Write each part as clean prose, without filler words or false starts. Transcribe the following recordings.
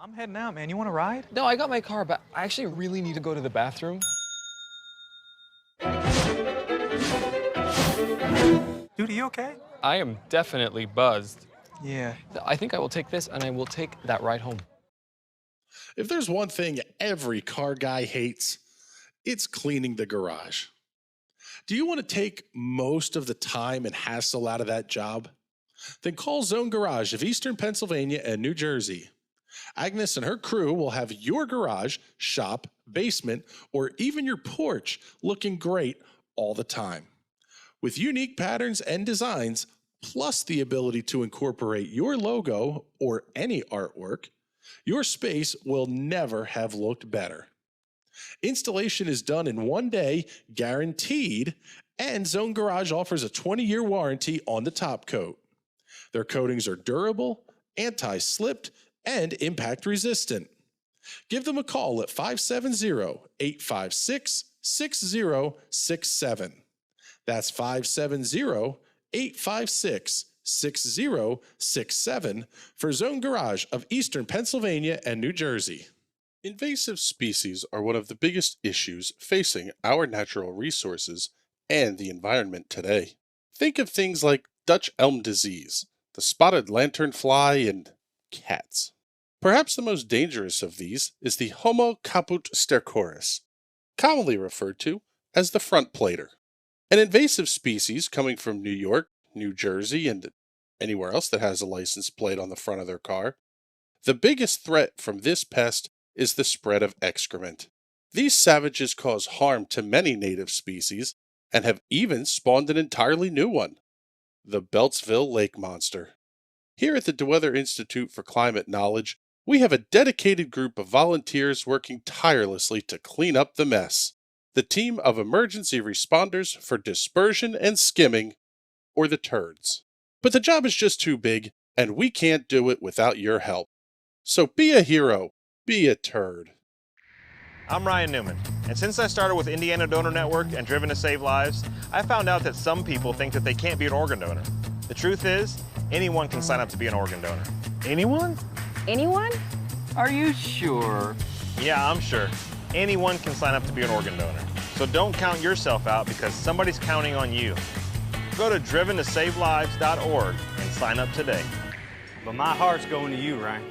I'm heading out, man. You want to ride? No, I got my car, but I actually really need to go to the bathroom. Dude, are you okay? I am definitely buzzed. Yeah. I think I will take this and I will take that ride home. If there's one thing every car guy hates, it's cleaning the garage. Do you want to take most of the time and hassle out of that job? Then call Zone Garage of Eastern Pennsylvania and New Jersey. Agnes and her crew will have your garage, shop, basement, or even your porch looking great all the time. With unique patterns and designs, plus the ability to incorporate your logo or any artwork, your space will never have looked better. Installation is done in 1 day, guaranteed, and Zone Garage offers a 20-year warranty on the top coat. Their coatings are durable, anti-slipped, and impact resistant. Give them a call at 570-856-6067. That's 570-856-6067 for Zone Garage of Eastern Pennsylvania and New Jersey. Invasive species are one of the biggest issues facing our natural resources and the environment today. Think of things like Dutch elm disease, the spotted lanternfly, and cats. Perhaps the most dangerous of these is the Homo caput stercoris, commonly referred to as the front plater. An invasive species coming from New York, New Jersey, and anywhere else that has a license plate on the front of their car. The biggest threat from this pest is the spread of excrement. These savages cause harm to many native species and have even spawned an entirely new one, the Beltsville lake monster. Here at the DeWeather Institute for Climate Knowledge, we have a dedicated group of volunteers working tirelessly to clean up the mess. The team of emergency responders for dispersion and skimming, or the turds. But the job is just too big, and we can't do it without your help. So be a hero, be a turd. I'm Ryan Newman, and since I started with Indiana Donor Network and Driven to Save Lives, I found out that some people think that they can't be an organ donor. The truth is, anyone can sign up to be an organ donor. Anyone? Anyone? Are you sure? Yeah, I'm sure. Anyone can sign up to be an organ donor. So don't count yourself out because somebody's counting on you. Go to driventosavelives.org and sign up today. But my heart's going to you, Ryan.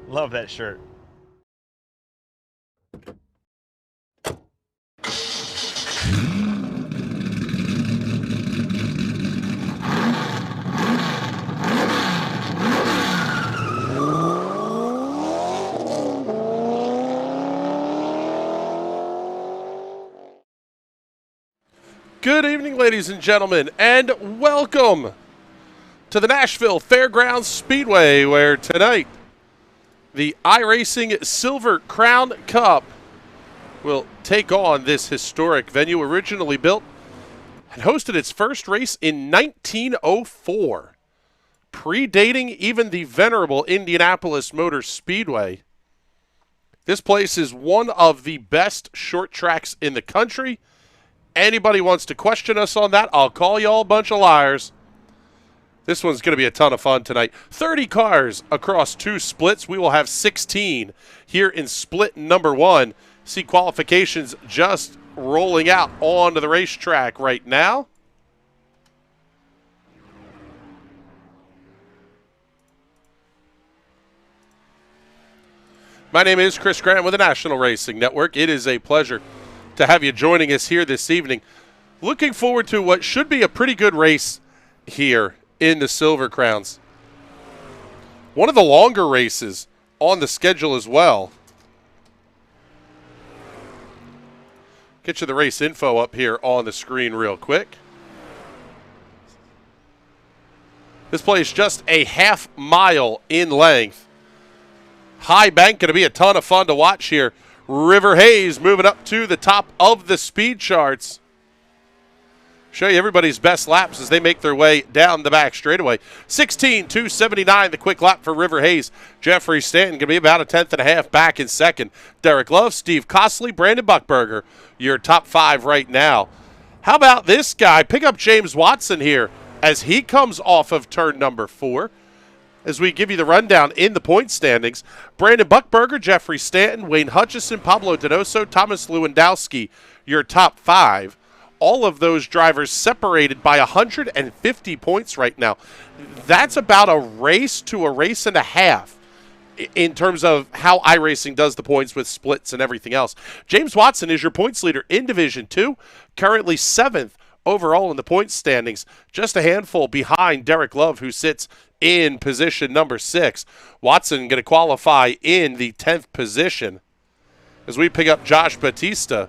Love that shirt. Good evening, ladies and gentlemen, and welcome to the Nashville Fairgrounds Speedway, where tonight the iRacing Silver Crown Cup will take on this historic venue, originally built and hosted its first race in 1904, predating even the venerable Indianapolis Motor Speedway. This place is one of the best short tracks in the country. Anybody wants to question us on that, I'll call you all a bunch of liars. This one's going to be a ton of fun tonight. 30 cars across 2 splits. We will have 16 here in split number 1. See qualifications just rolling out onto the racetrack right now. My name is Chris Grant with the National Racing Network. It is a pleasure to have you joining us here this evening. Looking forward to what should be a pretty good race here in the Silver Crowns. One of the longer races on the schedule as well. Get you the race info up here on the screen real quick. This place just a half mile in length. High bank, going to be a ton of fun to watch here. River Hayes moving up to the top of the speed charts. Show you everybody's best laps as they make their way down the back straightaway. 16:279, the quick lap for River Hayes. Jeffrey Stanton going to be about a tenth and a half back in second. Derek Love, Steve Costley, Brandon Buckberger, your top 5 right now. How about this guy? Pick up James Watson here as he comes off of turn number 4. As we give you the rundown in the point standings, Brandon Buckberger, Jeffrey Stanton, Wayne Hutchison, Pablo Donoso, Thomas Lewandowski, your top 5. All of those drivers separated by 150 points right now. That's about a race to a race and a half in terms of how iRacing does the points with splits and everything else. James Watson is your points leader in Division 2, currently 7th overall in the points standings, just a handful behind Derek Love, who sits in position number 6. Watson going to qualify in the 10th position as we pick up Josh Batista,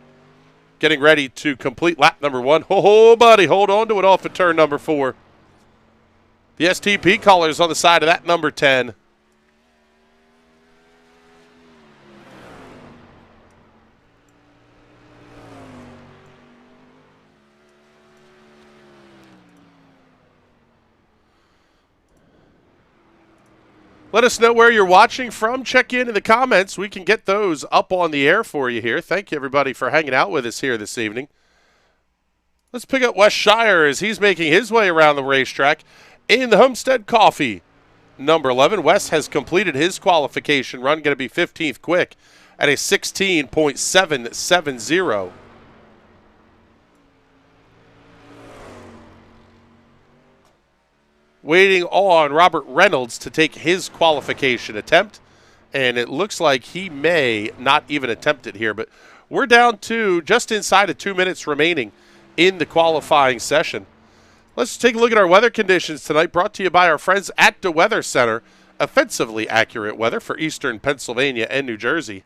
getting ready to complete lap number 1. Oh, buddy, hold on to it off of turn number 4. The STP colors on the side of that number 10. Let us know where you're watching from. Check in the comments. We can get those up on the air for you here. Thank you, everybody, for hanging out with us here this evening. Let's pick up Wes Shire as he's making his way around the racetrack in the Homestead Coffee. Number 11, Wes has completed his qualification run, going to be 15th quick at a 16.770. Waiting on Robert Reynolds to take his qualification attempt, and it looks like he may not even attempt it here, but we're down to just inside of 2 minutes remaining in the qualifying session. Let's take a look at our weather conditions tonight, brought to you by our friends at the Weather Center. Offensively accurate weather for eastern Pennsylvania and New Jersey.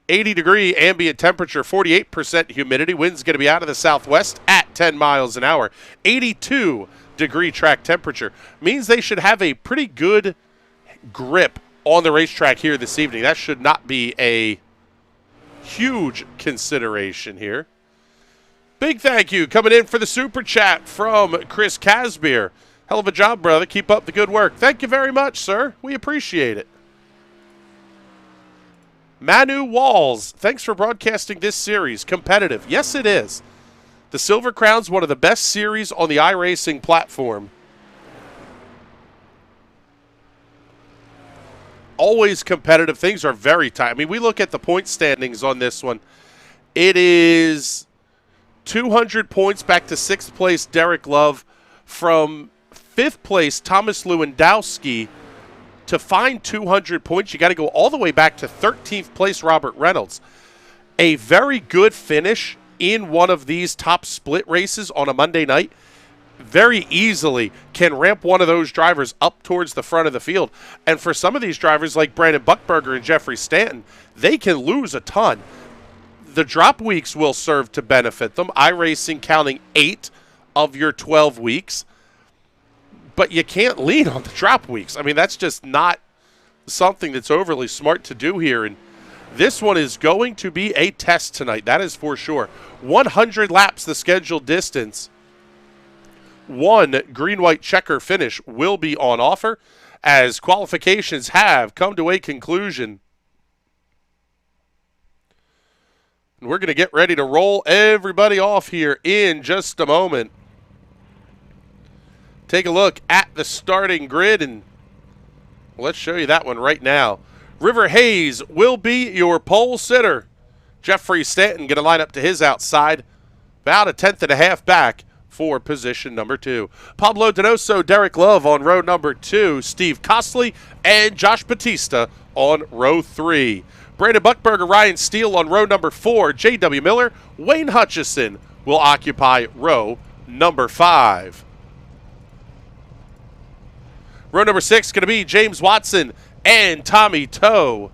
.80-degree ambient temperature, 48% humidity. Wind's going to be out of the southwest at 10 miles an hour. 82-degree track temperature means they should have a pretty good grip on the racetrack here this evening. That should not be a huge consideration here. Big thank you coming in for the super chat from Chris Casbier. Hell of a job, brother. Keep up the good work. Thank you very much, sir. We appreciate it. Manu Walls, thanks for broadcasting this series. Competitive. Yes, it is. The Silver Crown's one of the best series on the iRacing platform. Always competitive. Things are very tight. I mean, we look at the point standings on this one. It is 200 points back to 6th place Derek Love. From 5th place Thomas Lewandowski. To find 200 points, you got to go all the way back to 13th place Robert Reynolds. A very good finish in one of these top split races on a Monday night very easily can ramp one of those drivers up towards the front of the field. And for some of these drivers like Brandon Buckberger and Jeffrey Stanton, they can lose a ton. The drop weeks will serve to benefit them. iRacing counting 8 of your 12 weeks. But you can't lean on the drop weeks. I mean, that's just not something that's overly smart to do here. And this one is going to be a test tonight. That is for sure. 100 laps, the scheduled distance. 1 green-white checker finish will be on offer as qualifications have come to a conclusion. And we're going to get ready to roll everybody off here in just a moment. Take a look at the starting grid, and let's show you that one right now. River Hayes will be your pole sitter. Jeffrey Stanton going to line up to his outside, about a 10.5 back for position number 2. Pablo Donoso, Derek Love on row number 2. Steve Costley and Josh Batista on row 3. Brandon Buckberger, Ryan Steele on row number 4. J.W. Miller, Wayne Hutchison will occupy row number 5. Row number 6 going to be James Watson and Tommy Toe.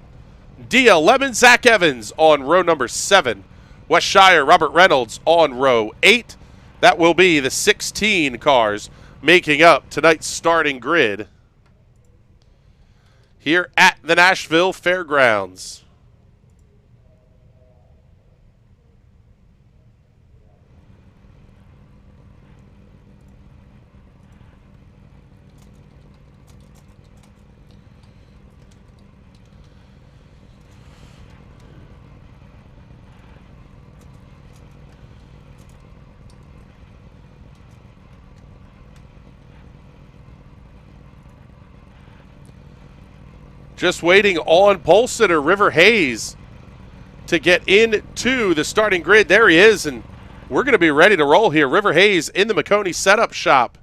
D.L. Lemon, Zach Evans on row number 7. Wes Shire, Robert Reynolds on row 8. That will be the 16 cars making up tonight's starting grid here at the Nashville Fairgrounds. Just waiting on pole sitter River Hayes to get into the starting grid. There he is, and we're going to be ready to roll here. River Hayes in the McConey Setup Shop.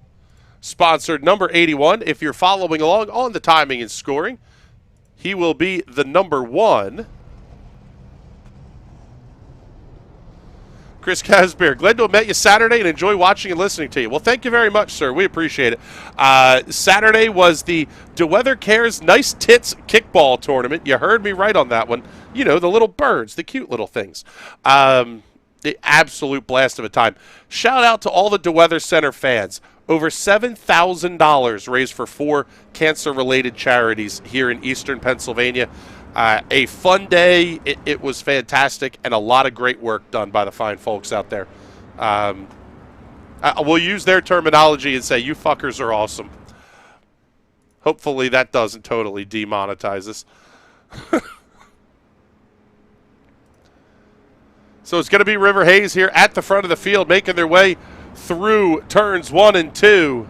Sponsored number 81. If you're following along on the timing and scoring, he will be the number 1. Chris Casbear, glad to have met you Saturday and enjoy watching and listening to you. Well, thank you very much, sir. We appreciate it. Saturday was the DeWeather Cares Nice Tits Kickball Tournament. You heard me right on that one. You know, the little birds, the cute little things. The absolute blast of a time. Shout out to all the DeWeather Center fans. Over $7,000 raised for 4 cancer-related charities here in eastern Pennsylvania. A fun day. It was fantastic, and a lot of great work done by the fine folks out there. We'll use their terminology and say, you fuckers are awesome. Hopefully that doesn't totally demonetize us. So it's going to be River Hayes here at the front of the field, making their way through turns 1 and 2.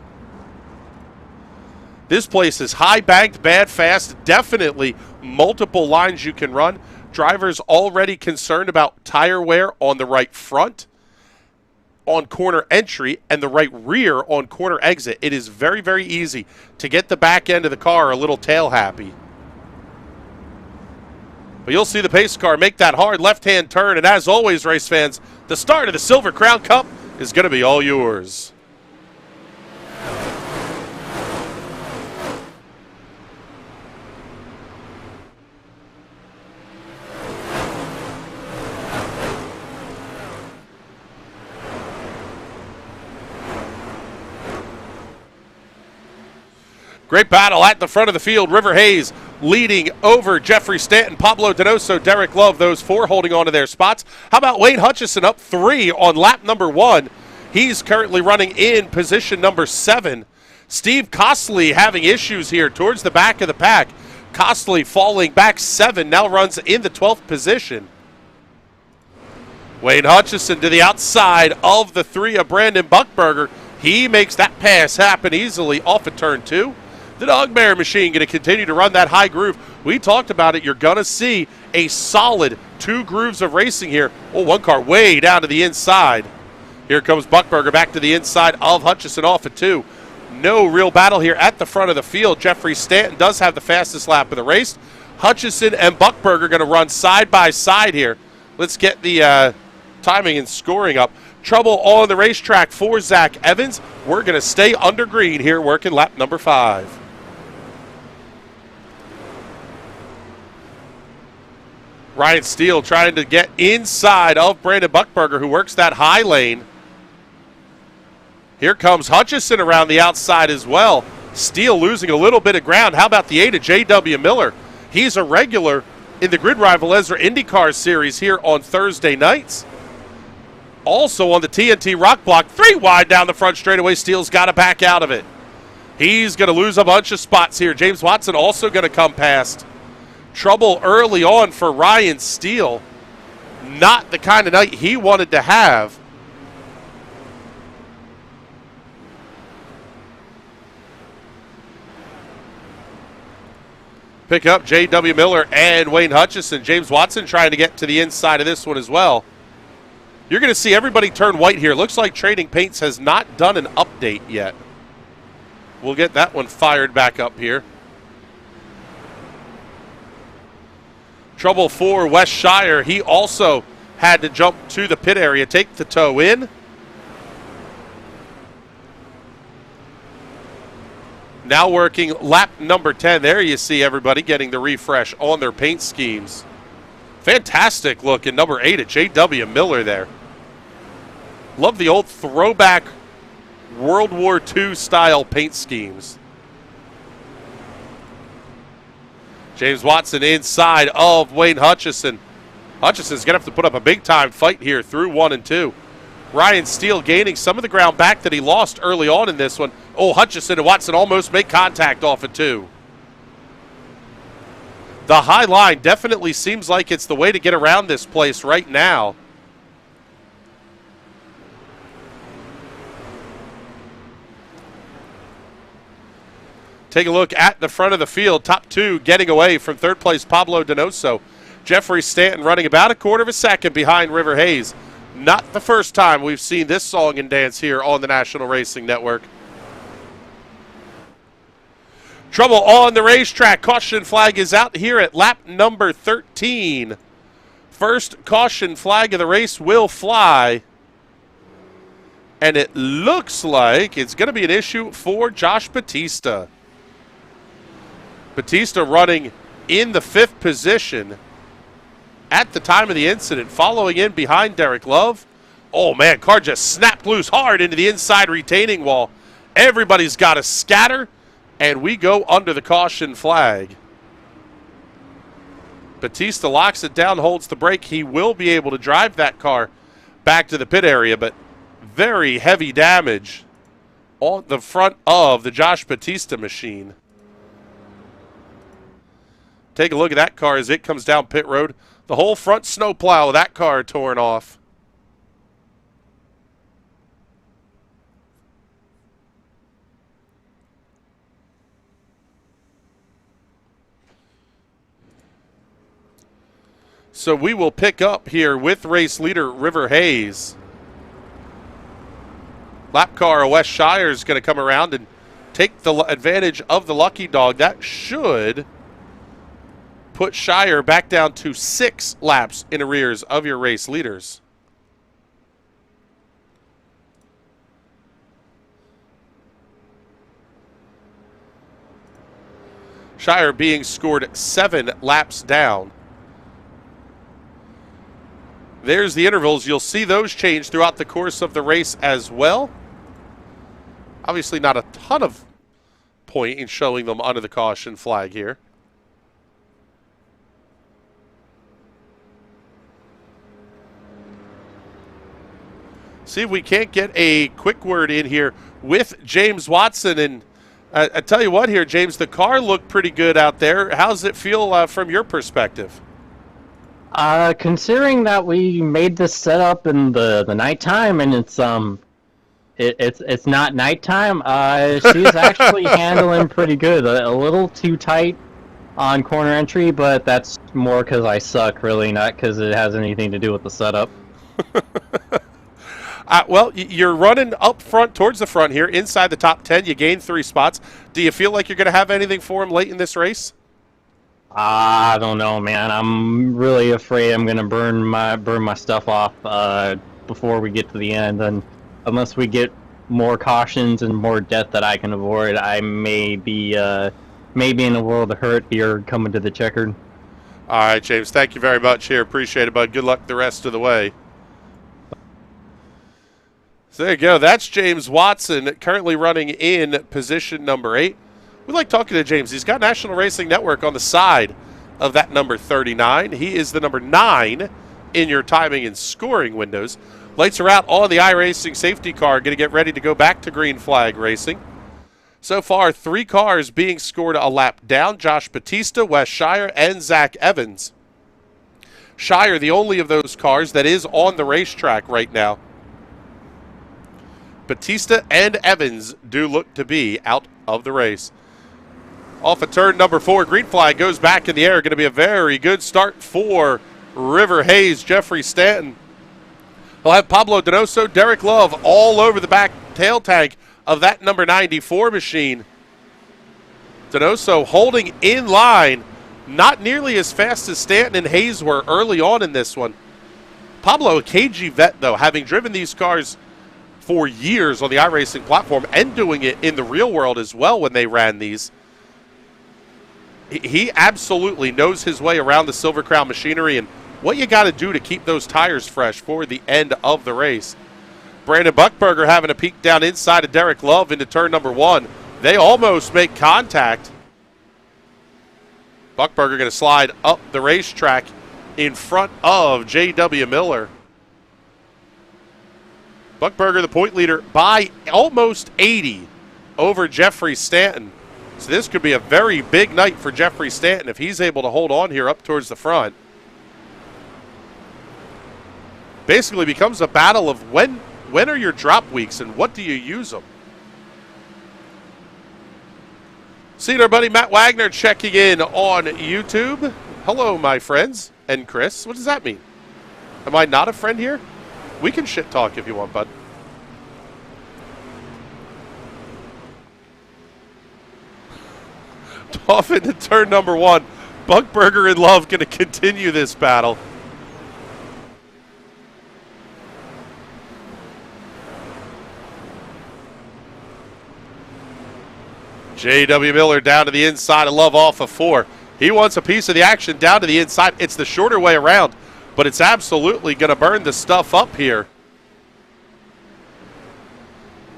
This place is high banked, bad fast, definitely multiple lines you can run. Drivers already concerned about tire wear on the right front, on corner entry, and the right rear on corner exit. It is very, very easy to get the back end of the car a little tail happy. But you'll see the pace car make that hard left-hand turn, and as always, race fans, the start of the Silver Crown Cup is going to be all yours. Great battle at the front of the field. River Hayes leading over Jeffrey Stanton, Pablo Donoso, Derek Love, those 4 holding on to their spots. How about Wayne Hutchison up 3 on lap number 1? He's currently running in position number 7. Steve Costley having issues here towards the back of the pack. Costley falling back 7, now runs in the 12th position. Wayne Hutchison to the outside of the 3 of Brandon Buckberger. He makes that pass happen easily off of turn 2. The Dogmare machine going to continue to run that high groove. We talked about it. You're going to see a solid 2 grooves of racing here. Oh, one car way down to the inside. Here comes Buckberger back to the inside of Hutchison off of 2. No real battle here at the front of the field. Jeffrey Stanton does have the fastest lap of the race. Hutchison and Buckberger going to run side by side here. Let's get the timing and scoring up. Trouble on the racetrack for Zach Evans. We're going to stay under green here working lap number 5. Ryan Steele trying to get inside of Brandon Buckberger, who works that high lane. Here comes Hutchison around the outside as well. Steele losing a little bit of ground. How about the 8 of J.W. Miller? He's a regular in the Grid Rival Ezra IndyCar Series here on Thursday nights. Also on the TNT Rock Block, 3 wide down the front straightaway. Steele's got to back out of it. He's going to lose a bunch of spots here. James Watson also going to come past. Trouble early on for Ryan Steele. Not the kind of night he wanted to have. Pick up J.W. Miller and Wayne Hutchison. James Watson trying to get to the inside of this one as well. You're going to see everybody turn white here. Looks like Trading Paints has not done an update yet. We'll get that one fired back up here. Trouble for Wes Shire. He also had to jump to the pit area, take the toe in. Now working lap number 10. There you see everybody getting the refresh on their paint schemes. Fantastic look in number 8 at J.W. Miller there. Love the old throwback World War II style paint schemes. James Watson inside of Wayne Hutchison. Hutchison's going to have to put up a big-time fight here through 1 and 2. Ryan Steele gaining some of the ground back that he lost early on in this one. Oh, Hutchison and Watson almost make contact off of 2. The high line definitely seems like it's the way to get around this place right now. Take a look at the front of the field. Top two getting away from third place Pablo Donoso. Jeffrey Stanton running about a quarter of a second behind River Hayes. Not the first time we've seen this song and dance here on the National Racing Network. Trouble on the racetrack. Caution flag is out here at lap number 13. First caution flag of the race will fly. And it looks like it's going to be an issue for Josh Batista. Batista running in the 5th position at the time of the incident, following in behind Derek Love. Oh, man, car just snapped loose hard into the inside retaining wall. Everybody's got to scatter. And we go under the caution flag. Batista locks it down, holds the brake. He will be able to drive that car back to the pit area, but very heavy damage on the front of the Josh Batista machine. Take a look at that car as it comes down pit road. The whole front snowplow of that car torn off. So we will pick up here with race leader River Hayes. Lap car Wes Shire is going to come around and take the advantage of the lucky dog. That should put Shire back down to 6 laps in arrears of your race leaders. Shire being scored 7 laps down. There's the intervals. You'll see those change throughout the course of the race as well. Obviously not a ton of point in showing them under the caution flag here. See if we can't get a quick word in here with James Watson. And I tell you what here, James, the car looked pretty good out there. How's it feel from your perspective? Considering that we made this setup in the nighttime and it's not nighttime, she's actually handling pretty good. A little too tight on corner entry, but that's more because I suck, really, not because it has anything to do with the setup. Well, you're running up front towards the front here, inside the top 10. You gained 3 spots. Do you feel like you're going to have anything for him late in this race? I don't know, man. I'm really afraid I'm gonna burn my stuff off before we get to the end, and unless we get more cautions and more death that I can avoid, I may be in a world of hurt here coming to the checkered. All right, James. Thank you very much here. Appreciate it, bud. Good luck the rest of the way. So there you go. That's James Watson, currently running in position number 8. We like talking to James. He's got National Racing Network on the side of that number 39. He is the number 9 in your timing and scoring windows. Lights are out on the iRacing safety car. Going to get ready to go back to green flag racing. So far, 3 cars being scored a lap down. Josh Batista, Wes Shire, and Zach Evans. Shire, the only of those cars that is on the racetrack right now. Batista and Evans do look to be out of the race. Off of turn number 4, green flag goes back in the air. Going to be a very good start for River Hayes, Jeffrey Stanton. He'll have Pablo Donoso, Derek Love all over the back tail tank of that number 94 machine. Donoso holding in line, not nearly as fast as Stanton and Hayes were early on in this one. Pablo, a KG vet, though, having driven these cars for years on the iRacing platform and doing it in the real world as well when they ran these. He absolutely knows his way around the Silver Crown machinery and what you got to do to keep those tires fresh for the end of the race. Brandon Buckberger having a peek down inside of Derek Love into turn number 1. They almost make contact. Buckberger going to slide up the racetrack in front of J.W. Miller. Buckberger, the point leader, by almost 80 over Jeffrey Stanton. So this could be a very big night for Jeffrey Stanton if he's able to hold on here up towards the front. Basically becomes a battle of when are your drop weeks and what do you use them? Seeing our buddy Matt Wagner checking in on YouTube. Hello, my friends. And Chris, what does that mean? Am I not a friend here? We can shit talk if you want, bud. Off into turn number 1. Buckburger and Love going to continue this battle. J.W. Miller down to the inside of Love off of 4. He wants a piece of the action down to the inside. It's the shorter way around, but it's absolutely going to burn the stuff up here.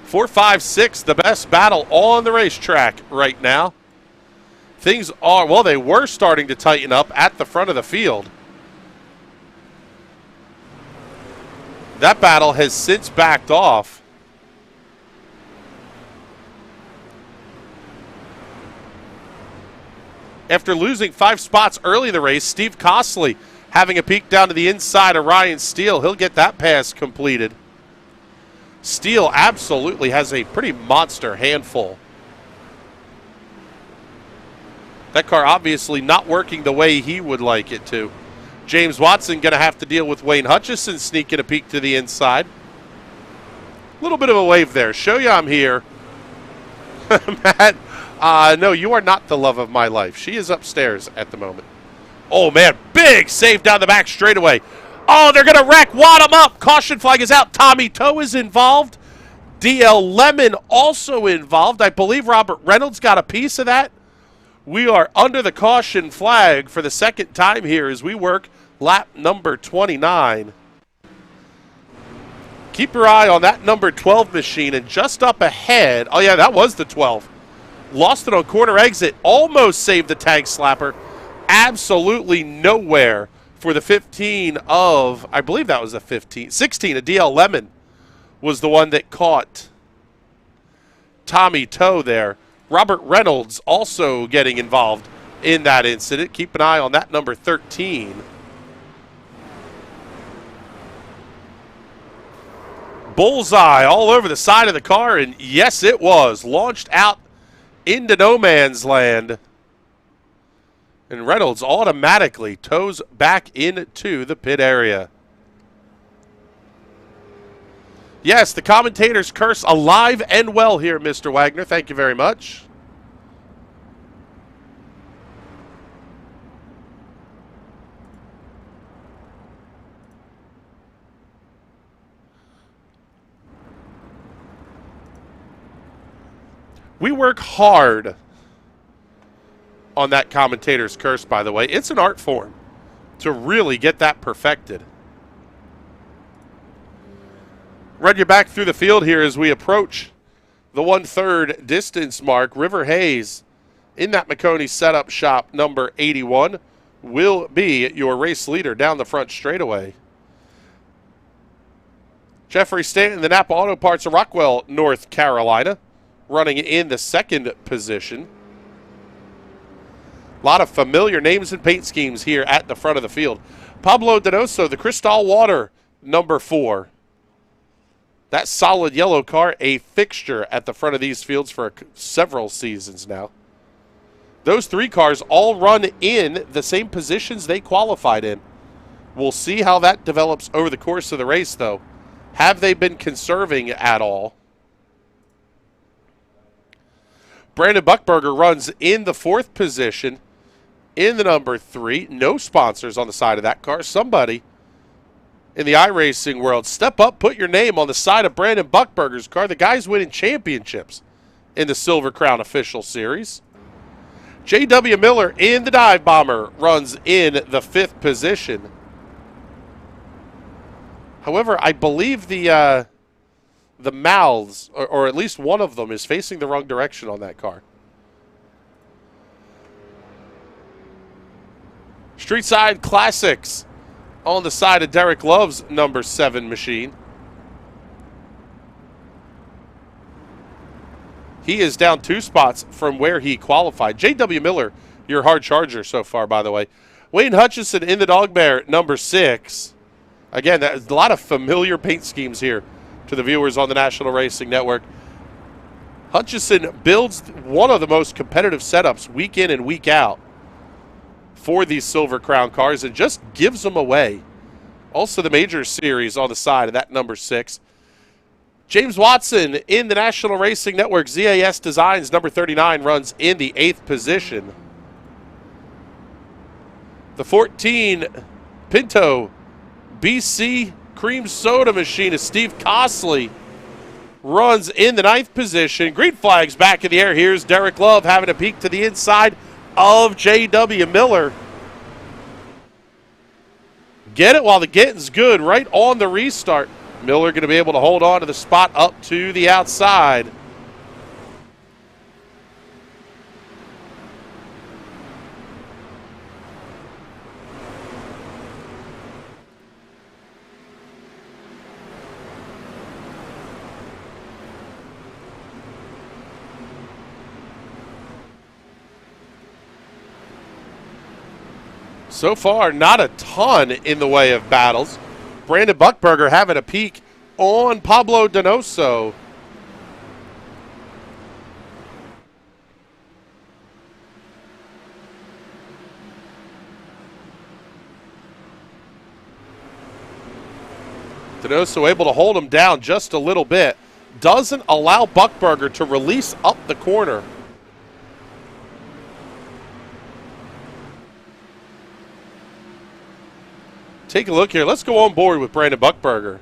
4, 5, 6, the best battle on the racetrack right now. Things are, well, they were starting to tighten up at the front of the field. That battle has since backed off. After losing 5 spots early in the race, Steve Costley having a peek down to the inside of Ryan Steele. He'll get that pass completed. Steele absolutely has a pretty monster handful. That car obviously not working the way he would like it to. James Watson going to have to deal with Wayne Hutchison sneaking a peek to the inside. A little bit of a wave there. Show you I'm here. Matt, no, you are not the love of my life. She is upstairs at the moment. Oh, man, big save down the back straightaway. Oh, they're going to wreck. Wad him up. Caution flag is out. Tommy Toe is involved. DL Lemon also involved. I believe Robert Reynolds got a piece of that. We are under the caution flag for the second time here as we work lap number 29. Keep your eye on that number 12 machine, and just up ahead, oh yeah, that was the 12. Lost it on corner exit, almost saved the tag slapper. Absolutely nowhere for the 15 of, I believe that was the 15, 16 of DL Lemon was the one that caught Tommy Toe there. Robert Reynolds also getting involved in that incident. Keep an eye on that number 13. Bullseye all over the side of the car, and yes, it was. Launched out into no man's land. And Reynolds automatically toes back into the pit area. Yes, the commentator's curse alive and well here, Mr. Wagner. Thank you very much. We work hard on that commentator's curse, by the way. It's an art form to really get that perfected. Run you back through the field here as we approach the 1/3 distance mark. River Hayes in that McConey setup shop number 81 will be your race leader down the front straightaway. Jeffrey Stanton, the Napa Auto Parts of Rockwell, North Carolina, running in the 2nd position. A lot of familiar names and paint schemes here at the front of the field. Pablo Donoso, the Cristal Water, number 4. That solid yellow car, a fixture at the front of these fields for several seasons now. Those 3 cars all run in the same positions they qualified in. We'll see how that develops over the course of the race, though. Have they been conserving at all? Brandon Buckburger runs in the 4th position in the number 3. No sponsors on the side of that car. Somebody in the iRacing world, step up, put your name on the side of Brandon Buckburger's car. The guy's winning championships in the Silver Crown Official Series. J.W. Miller in the Dive Bomber runs in the 5th position. However, I believe the mouths, or at least one of them, is facing the wrong direction on that car. Streetside Classics on the side of Derek Love's number 7 machine. He is down 2 spots from where he qualified. J.W. Miller, your hard charger so far, by the way. Wayne Hutchison in the Dog Bear, number 6. Again, a lot of familiar paint schemes here to the viewers on the National Racing Network. Hutchison builds one of the most competitive setups week in and week out for these Silver Crown cars and just gives them away. Also the Major Series on the side of that number 6. James Watson in the National Racing Network ZAS Designs number 39 runs in the 8th position. The 14 Pinto BC Cream Soda Machine of Steve Costley runs in the 9th position. Green flags back in the air. Here's Derek Love having a peek to the inside of J.W. Miller. Get it while the getting's good right on the restart. Miller going to be able to hold on to the spot up to the outside. So far, not a ton in the way of battles. Brandon Buckberger having a peek on Pablo Donoso. Donoso able to hold him down just a little bit. Doesn't allow Buckberger to release up the corner. Take a look here. Let's go on board with Brandon Buckberger.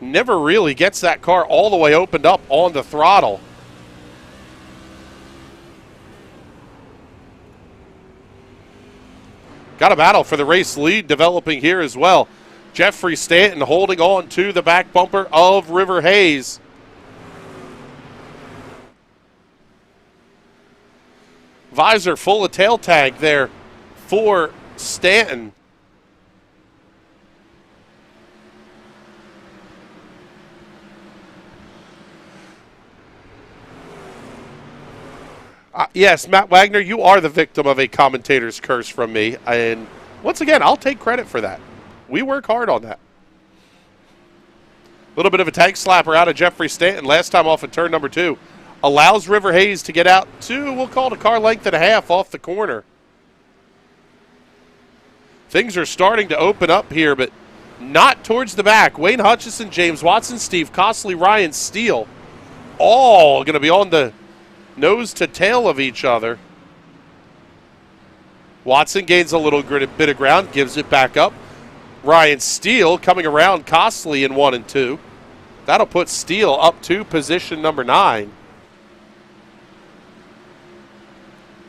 Never really gets that car all the way opened up on the throttle. Got a battle for the race lead developing here as well. Jeffrey Stanton holding on to the back bumper of River Hayes. Visor full of tail tank there for Stanton. Yes, Matt Wagner, you are the victim of a commentator's curse from me. And once again, I'll take credit for that. We work hard on that. A little bit of a tank slapper out of Jeffrey Stanton last time off of turn number 2. Allows River Hayes to get out to, we'll call it a car length and a half off the corner. Things are starting to open up here, but not towards the back. Wayne Hutchison, James Watson, Steve Costley, Ryan Steele, all going to be on the nose to tail of each other. Watson gains a little bit of ground, gives it back up. Ryan Steele coming around Costley in 1 and 2. That'll put Steele up to position number 9.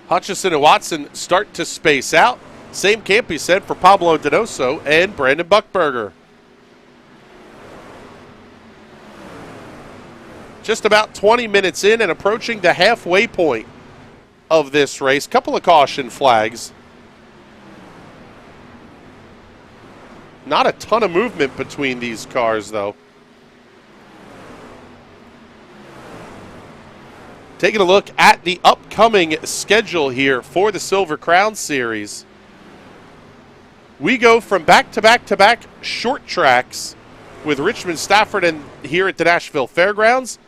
Hutchison and Watson start to space out. Same can't be said for Pablo Donoso and Brandon Buckberger. Just about 20 minutes in and approaching the halfway point of this race. Couple of caution flags. Not a ton of movement between these cars, though. Taking a look at the upcoming schedule here for the Silver Crown Series. We go from back-to-back-to-back short tracks with Richmond Stafford and here at the Nashville Fairgrounds.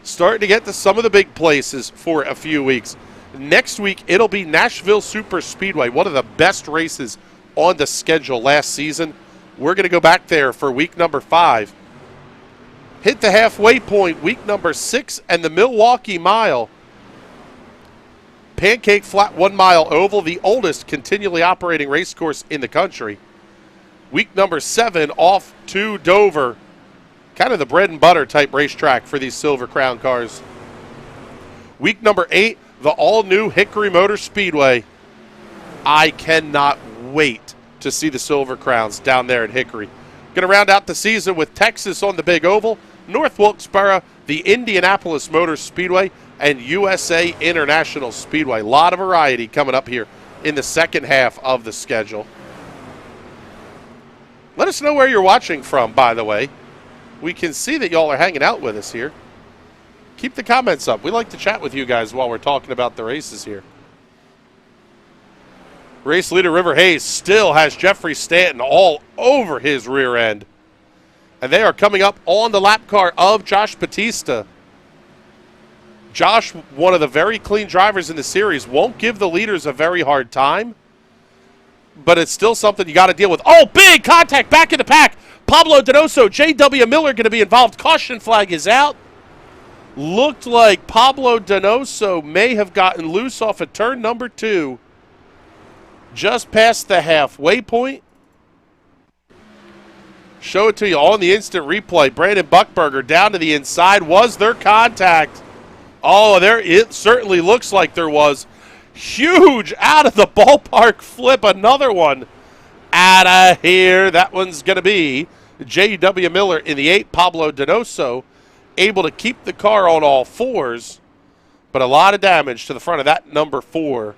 Starting to get to some of the big places for a few weeks. Next week, it'll be Nashville Super Speedway, one of the best races on the schedule last season. We're going to go back there for week number 5. Hit the halfway point, week number 6, and the Milwaukee Mile. Pancake Flat 1 mile oval, the oldest continually operating race course in the country. Week number 7 off to Dover. Kind of the bread and butter type racetrack for these Silver Crown cars. Week number 8, the all-new Hickory Motor Speedway. I cannot wait to see the Silver Crowns down there at Hickory. Going to round out the season with Texas on the Big Oval, North Wilkesboro, the Indianapolis Motor Speedway, and USA International Speedway. A lot of variety coming up here in the second half of the schedule. Let us know where you're watching from, by the way. We can see that y'all are hanging out with us here. Keep the comments up. We like to chat with you guys while we're talking about the races here. Race leader River Hayes still has Jeffrey Stanton all over his rear end. And they are coming up on the lap car of Josh Batista. Josh, one of the very clean drivers in the series, won't give the leaders a very hard time. But it's still something you got to deal with. Oh, big contact back in the pack. Pablo Donoso, J.W. Miller going to be involved. Caution flag is out. Looked like Pablo Donoso may have gotten loose off of turn number 2. Just past the halfway point. Show it to you on the instant replay. Brandon Buckberger down to the inside. Was there contact? Oh, there it certainly looks like there was. Huge out of the ballpark flip. Another one out of here. That one's going to be J.W. Miller in the 8. Pablo Donoso able to keep the car on all fours, but a lot of damage to the front of that number 4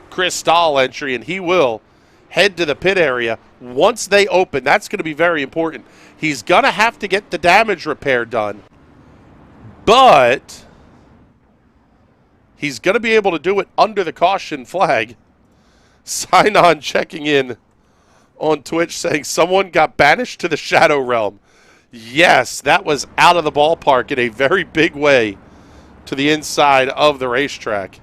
Chris Stahl entry, and he will head to the pit area once they open. That's going to be very important. He's going to have to get the damage repair done, but he's going to be able to do it under the caution flag. Sign on checking in on Twitch saying someone got banished to the Shadow Realm. Yes, that was out of the ballpark in a very big way to the inside of the racetrack.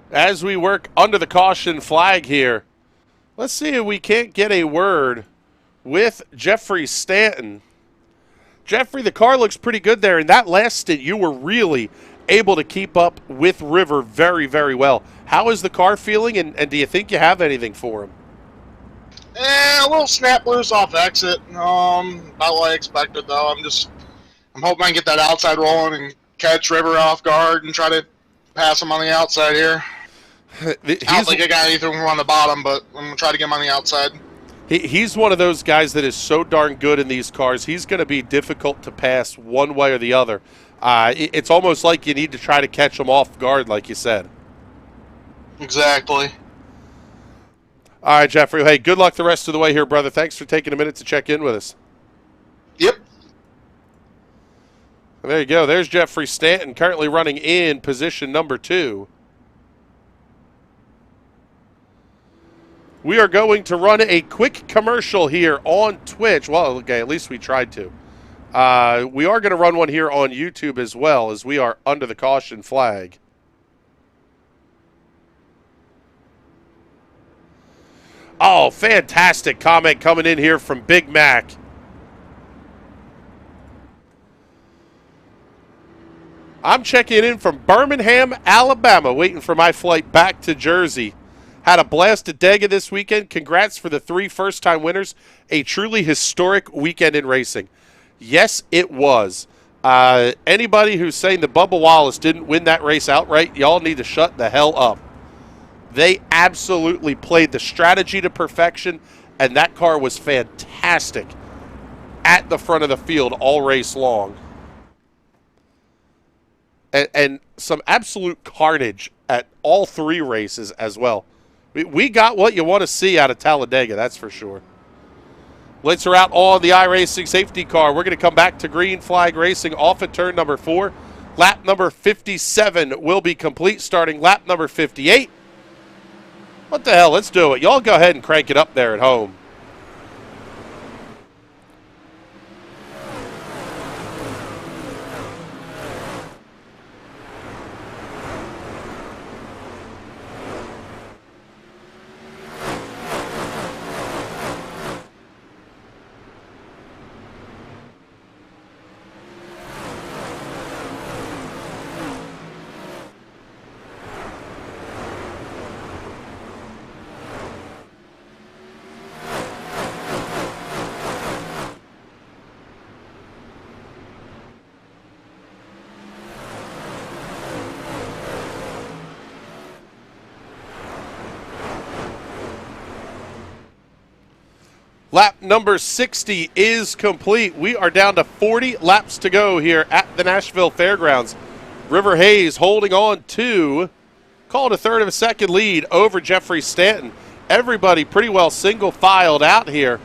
As we work under the caution flag here, let's see if we can't get a word with Jeffrey Stanton. Jeffrey, the car looks pretty good there. In that last stint, you were really able to keep up with River very, very well. How is the car feeling, and do you think you have anything for him? A little snap loose off exit. About what I expected, though. I'm hoping I can get that outside rolling and catch River off guard and try to pass him on the outside here. I don't think I got anything on the bottom, but I'm going to try to get him on the outside. He's one of those guys that is so darn good in these cars. He's going to be difficult to pass one way or the other. It's almost like you need to try to catch him off guard, like you said. Exactly. All right, Jeffrey. Hey, good luck the rest of the way here, brother. Thanks for taking a minute to check in with us. Yep. There you go. There's Jeffrey Stanton currently running in position number 2. We are going to run a quick commercial here on Twitch. Well, okay, at least we tried to. We are going to run one here on YouTube as well, as we are under the caution flag. Oh, fantastic comment coming in here from Big Mac. I'm checking in from Birmingham, Alabama, waiting for my flight back to Jersey. Had a blast at Dega this weekend. Congrats for the 3 first-time winners. A truly historic weekend in racing. Yes, it was. Anybody who's saying that Bubba Wallace didn't win that race outright, y'all need to shut the hell up. They absolutely played the strategy to perfection, and that car was fantastic at the front of the field all race long. And some absolute carnage at all 3 races as well. We got what you want to see out of Talladega, that's for sure. Lights are out on the iRacing safety car. We're going to come back to green flag racing off at turn number 4. Lap number 57 will be complete, starting lap number 58. What the hell? Let's do it. Y'all go ahead and crank it up there at home. Lap number 60 is complete. We are down to 40 laps to go here at the Nashville Fairgrounds. River Hayes holding on to called a third of a second lead over Jeffrey Stanton. Everybody pretty well single filed out here.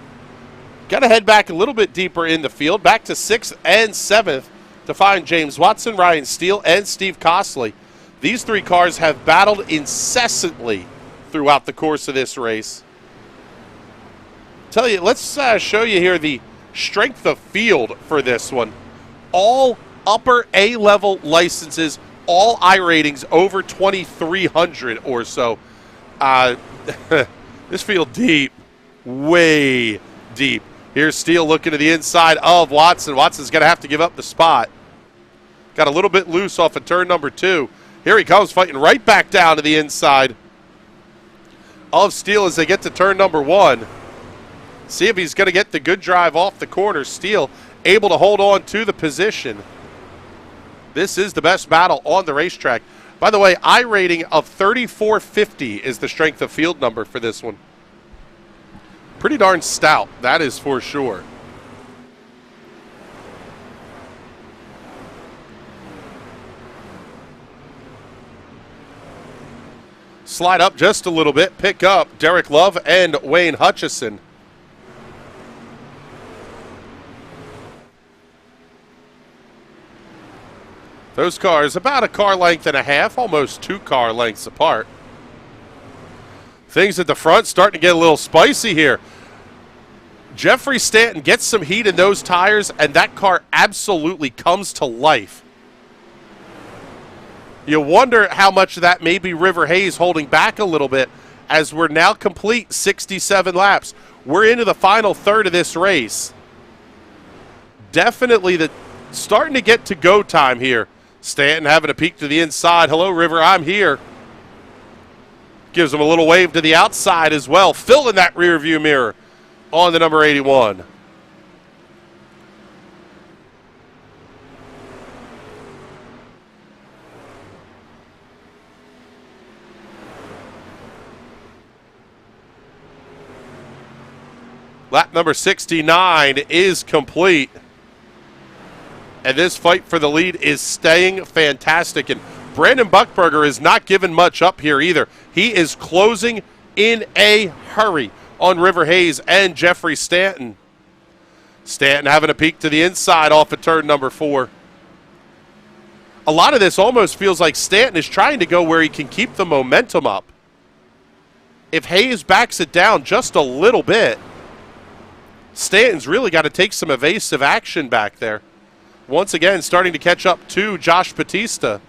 Got to head back a little bit deeper in the field, back to 6th and 7th to find James Watson, Ryan Steele, and Steve Costley. These three cars have battled incessantly throughout the course of this race. Tell you, let's show you here the strength of field for this one. All upper A-level licenses, all iRatings over 2,300 or so. This field deep, way deep. Here's Steele looking to the inside of Watson. Watson's going to have to give up the spot. Got a little bit loose off of turn number 2. Here he comes, fighting right back down to the inside of Steele as they get to turn number 1. See if he's going to get the good drive off the corner. Steele able to hold on to the position. This is the best battle on the racetrack. By the way, iRating of 3450 is the strength of field number for this one. Pretty darn stout, that is for sure. Slide up just a little bit, pick up Derek Love and Wayne Hutchison. Those cars about a car length and a half, almost 2 car lengths apart. Things at the front starting to get a little spicy here. Jeffrey Stanton gets some heat in those tires, and that car absolutely comes to life. You wonder how much of that may be River Hayes holding back a little bit as we're now complete 67 laps. We're into the final third of this race. Definitely starting to get to go time here. Stanton having a peek to the inside. Hello, River, I'm here. Gives him a little wave to the outside as well, filling that rear view mirror on the number 81. Lap number 69 is complete. And this fight for the lead is staying fantastic. And Brandon Buckberger is not giving much up here either. He is closing in a hurry on River Hayes and Jeffrey Stanton. Stanton having a peek to the inside off of turn number 4. A lot of this almost feels like Stanton is trying to go where he can keep the momentum up. If Hayes backs it down just a little bit, Stanton's really got to take some evasive action back there. Once again, starting to catch up to Josh Bautista.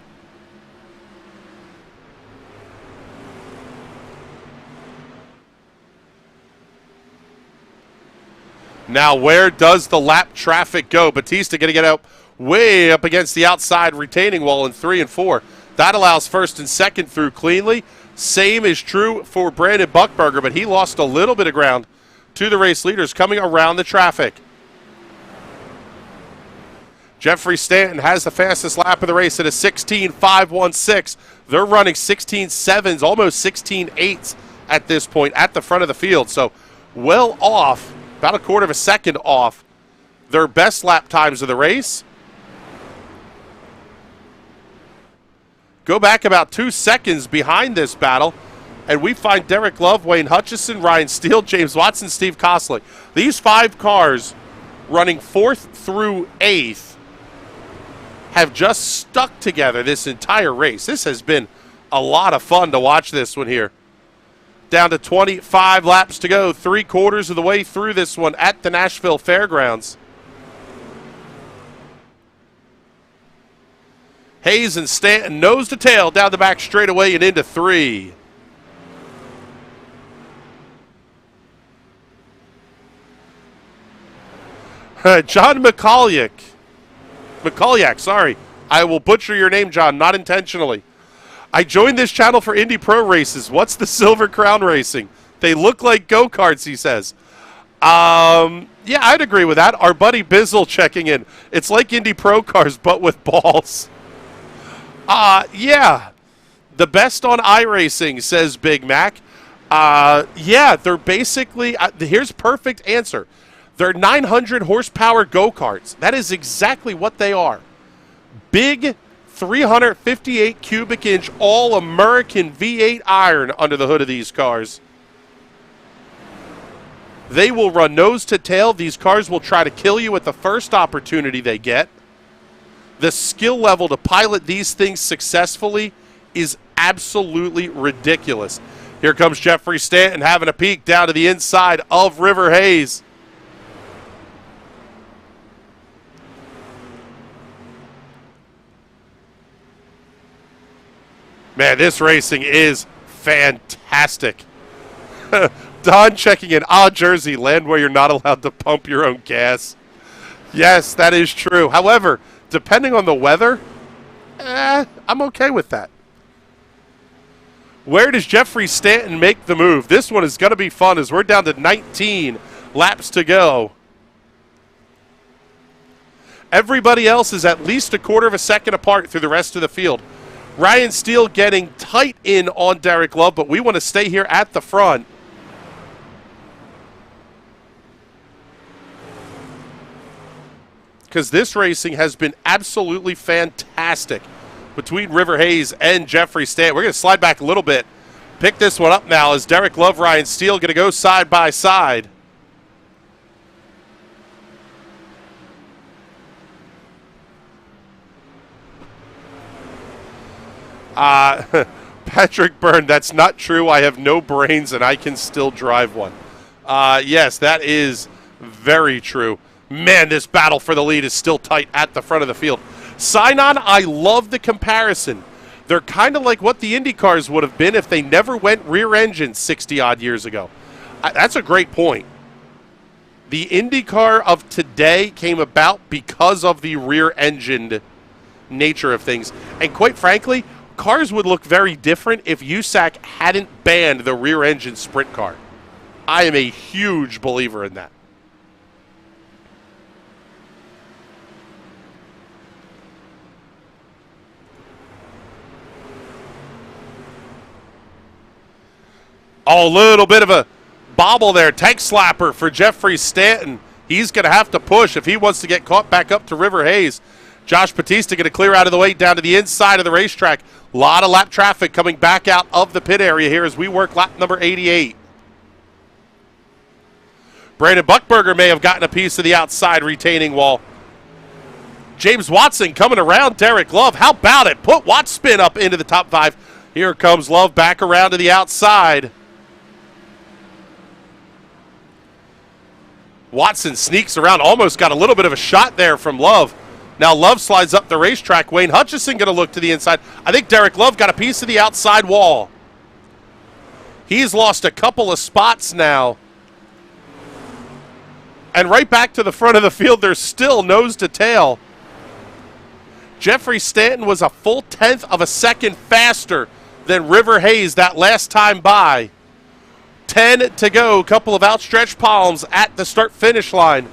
Now, where does the lap traffic go? Bautista going to get up way up against the outside retaining wall in 3 and 4. That allows first and second through cleanly. Same is true for Brandon Buckberger, but he lost a little bit of ground to the race leaders coming around the traffic. Jeffrey Stanton has the fastest lap of the race at a 16.516. They're running 16.7s, almost 16.8s at this point at the front of the field. So well off, about a quarter of a second off their best lap times of the race. Go back about 2 seconds behind this battle, and we find Derek Love, Wayne Hutchison, Ryan Steele, James Watson, Steve Costley. These 5 cars running 4th through 8th have just stuck together this entire race. This has been a lot of fun to watch this one here. Down to 25 laps to go, 3/4 of the way through this one at the Nashville Fairgrounds. Hayes and Stanton nose to tail down the back straightaway and into 3. John McCulloch, sorry. I will butcher your name, John, not intentionally. I joined this channel for Indy Pro races. What's the Silver Crown Racing? They look like go-karts, he says. Yeah, I'd agree with that. Our buddy Bizzle checking in. It's like Indy Pro cars, but with balls. Yeah. The best on iRacing, says Big Mac. Yeah, they're basically, here's perfect answer. They're 900 horsepower go-karts. That is exactly what they are. Big, 358 cubic inch all-American V8 iron under the hood of these cars. They will run nose to tail. These cars will try to kill you at the first opportunity they get. The skill level to pilot these things successfully is absolutely ridiculous. Here comes Jeffrey Stanton having a peek down to the inside of River Hayes. Man, this racing is fantastic. Don checking in. Jersey, land where you're not allowed to pump your own gas. Yes, that is true. However, depending on the weather, I'm okay with that. Where does Jeffrey Stanton make the move? This one is going to be fun as we're down to 19 laps to go. Everybody else is at least a quarter of a second apart through the rest of the field. Ryan Steele getting tight in on Derek Love, but we want to stay here at the front. Because this racing has been absolutely fantastic between River Hayes and Jeffrey Stanton. We're going to slide back a little bit. Pick this one up now as Derek Love, Ryan Steele going to go side by side. Patrick Byrne, that's not true. I have no brains and I can still drive one. Yes, that is very true. Man, this battle for the lead is still tight at the front of the field. Sign-on, I love the comparison. They're kind of like what the Indy cars would have been if they never went rear-engine 60-odd years ago. That's a great point. The Indy car of today came about because of the rear-engined nature of things. And quite frankly, cars would look very different if USAC hadn't banned the rear-engine sprint car. I am a huge believer in that. Oh, a little bit of a bobble there. Tank slapper for Jeffrey Stanton. He's going to have to push if he wants to get caught back up to River Hayes. Josh Batista going to clear out of the way down to the inside of the racetrack. A lot of lap traffic coming back out of the pit area here as we work lap number 88. Brandon Buckberger may have gotten a piece of the outside retaining wall. James Watson coming around Derek Love. How about it? Put Watts spin up into the top 5. Here comes Love back around to the outside. Watson sneaks around, almost got a little bit of a shot there from Love. Now Love slides up the racetrack. Wayne Hutchison going to look to the inside. I think Derek Love got a piece of the outside wall. He's lost a couple of spots now. And right back to the front of the field, they're still nose to tail. Jeffrey Stanton was a full 1/10 of a second faster than River Hayes that last time by. 10 to go, a couple of outstretched palms at the start-finish line.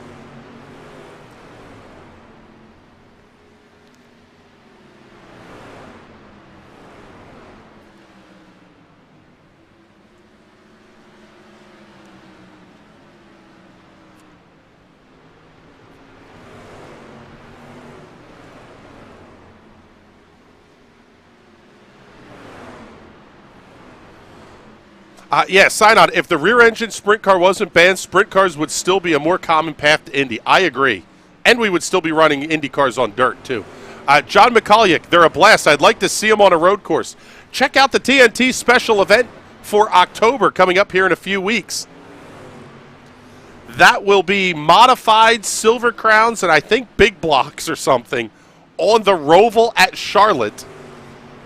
Sign on. If the rear-engine sprint car wasn't banned, sprint cars would still be a more common path to Indy. I agree. And we would still be running Indy cars on dirt, too. John McCulloch, they're a blast. I'd like to see them on a road course. Check out the TNT special event for October coming up here in a few weeks. That will be modified Silver Crowns and I think big blocks or something on the Roval at Charlotte.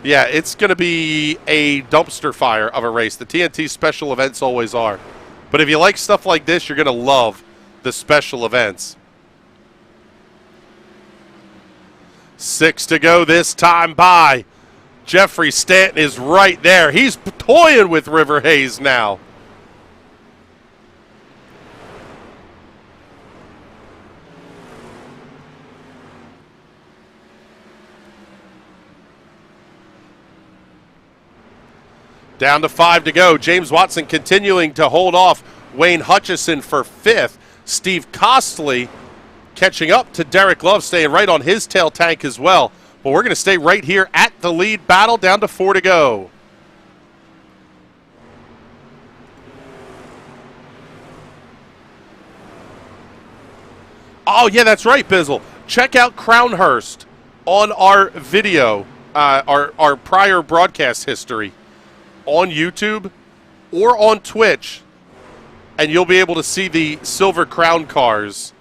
Yeah, it's going to be a dumpster fire of a race. The TNT special events always are. But if you like stuff like this, you're going to love the special events. 6 to go this time by. Jeffrey Stanton is right there. He's toying with River Hayes now. Down to 5 to go. James Watson continuing to hold off Wayne Hutchison for 5th. Steve Costley catching up to Derek Love, staying right on his tail tank as well. But we're going to stay right here at the lead battle, down to 4 to go. Oh, yeah, that's right, Bizzle. Check out Crownhurst on our video, our prior broadcast history on YouTube or on Twitch, and you'll be able to see the Silver Crown cars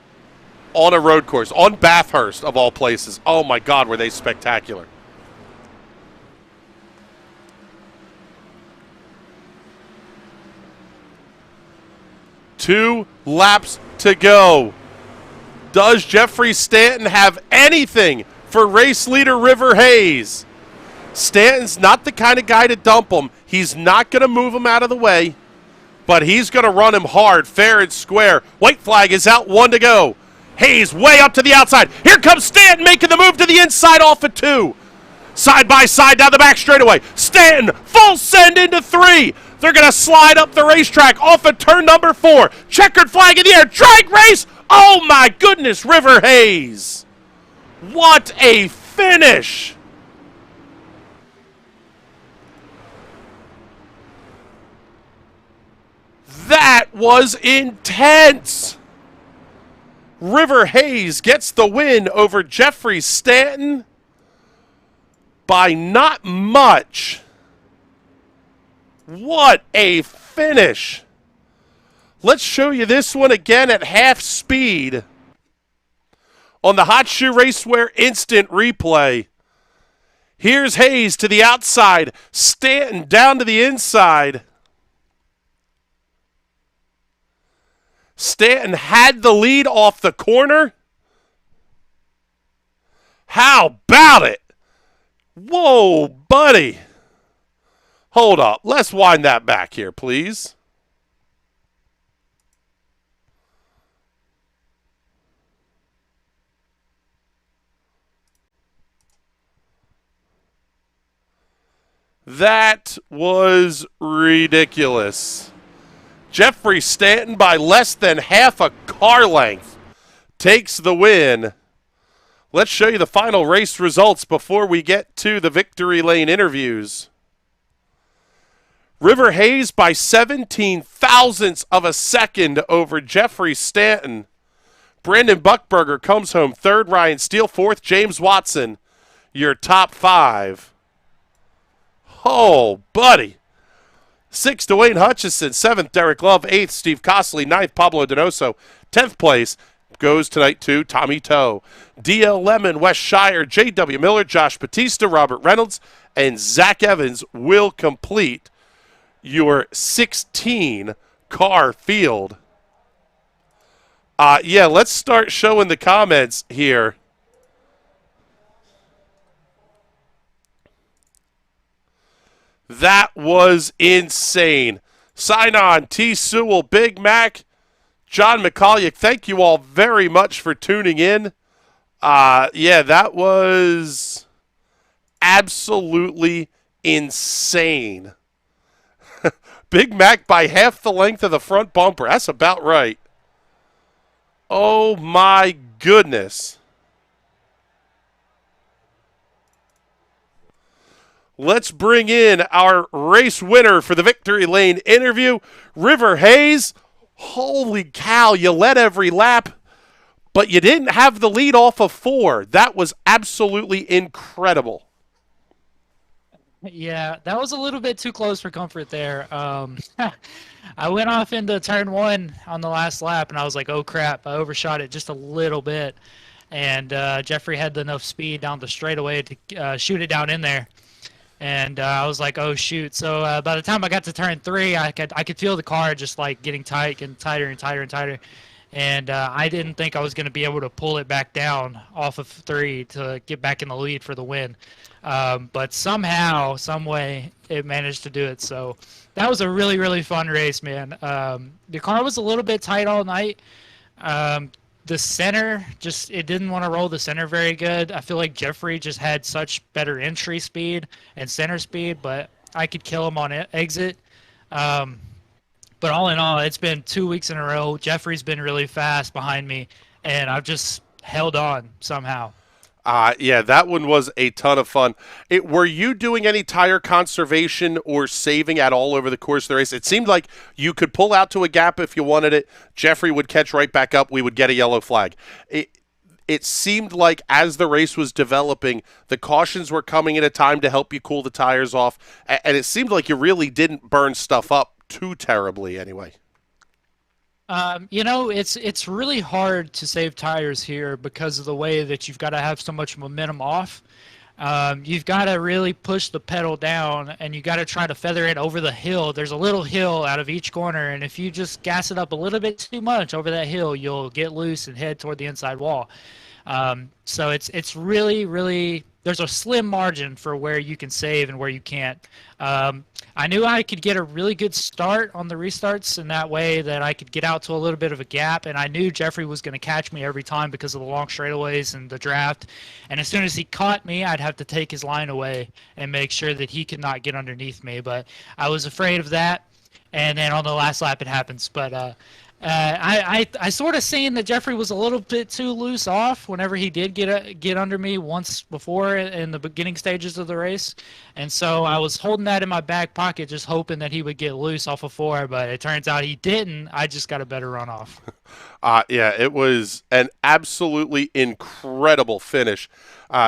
on a road course, on Bathurst, of all places. Oh, my God, were they spectacular. Two laps to go. Does Jeffrey Stanton have anything for race leader River Hayes? Stanton's not the kind of guy to dump him. He's not going to move him out of the way, but he's going to run him hard, fair and square. White flag is out, 1 to go. Hayes way up to the outside. Here comes Stanton making the move to the inside off of 2. Side by side down the back straightaway. Stanton full send into 3. They're going to slide up the racetrack off of turn number 4. Checkered flag in the air. Drag race. Oh, my goodness, River Hayes. What a finish. That was intense. River Hayes gets the win over Jeffrey Stanton by not much. What a finish. Let's show you this one again at half speed on the Hot Shoe Racewear Instant Replay. Here's Hayes to the outside, Stanton down to the inside. Stanton had the lead off the corner. How about it? Whoa, buddy. Hold up. Let's wind that back here, please. That was ridiculous. Jeffrey Stanton, by less than half a car length, takes the win. Let's show you the final race results before we get to the victory lane interviews. River Hayes by 17 thousandths of a second over Jeffrey Stanton. Brandon Buckberger comes home third, Ryan Steele fourth, James Watson, your top 5. Oh, buddy. 6th, Dwayne Hutchison. 7th, Derek Love. 8th, Steve Costley. 9th, Pablo Donoso. 10th place goes tonight to Tommy Toe. D.L. Lemon, Wes Shire, J.W. Miller, Josh Batista, Robert Reynolds, and Zach Evans will complete your 16-car field. Yeah, let's start showing the comments here. That was insane. Sign on, T. Sewell, Big Mac, John McCulloch. Thank you all very much for tuning in. Yeah, that was absolutely insane. Big Mac by half the length of the front bumper. That's about right. Oh, my goodness. Let's bring in our race winner for the Victory Lane interview, River Hayes. Holy cow, you led every lap, but you didn't have the lead off of 4. That was absolutely incredible. Yeah, that was a little bit too close for comfort there. I went off into turn 1 on the last lap, and I was like, oh, crap, I overshot it just a little bit. And Jeffrey had enough speed down the straightaway to shoot it down in there. And I was like, oh, shoot. So by the time I got to turn 3, I could feel the car just, like, getting tight, getting tighter and tighter and tighter. And I didn't think I was going to be able to pull it back down off of 3 to get back in the lead for the win. But somehow, some way, it managed to do it. So that was a really, really fun race, man. The car was a little bit tight all night. The center, it didn't want to roll the center very good. I feel like Jeffrey just had such better entry speed and center speed, but I could kill him on exit. But all in all, it's been 2 weeks in a row. Jeffrey's been really fast behind me, and I've just held on somehow. Yeah, that one was a ton of fun. Were you doing any tire conservation or saving at all over the course of the race? It seemed like you could pull out to a gap if you wanted it. Jeffrey would catch right back up. We would get a yellow flag. It seemed like as the race was developing, the cautions were coming at a time to help you cool the tires off, and it seemed like you really didn't burn stuff up too terribly anyway. It's really hard to save tires here because of the way that you've got to have so much momentum off. You've got to really push the pedal down, and you got to try to feather it over the hill. There's a little hill out of each corner, and if you just gas it up a little bit too much over that hill, you'll get loose and head toward the inside wall. So it's really, really, there's a slim margin for where you can save and where you can't. I knew I could get a really good start on the restarts in that way that I could get out to a little bit of a gap, and I knew Jeffrey was going to catch me every time because of the long straightaways and the draft. And as soon as he caught me, I'd have to take his line away and make sure that he could not get underneath me. But I was afraid of that, and then on the last lap it happens. But I sort of seen that Jeffrey was a little bit too loose off whenever he did get under me once before in the beginning stages of the race, and so I was holding that in my back pocket, just hoping that he would get loose off of 4. But it turns out he didn't. I just got a better run off. Yeah, it was an absolutely incredible finish.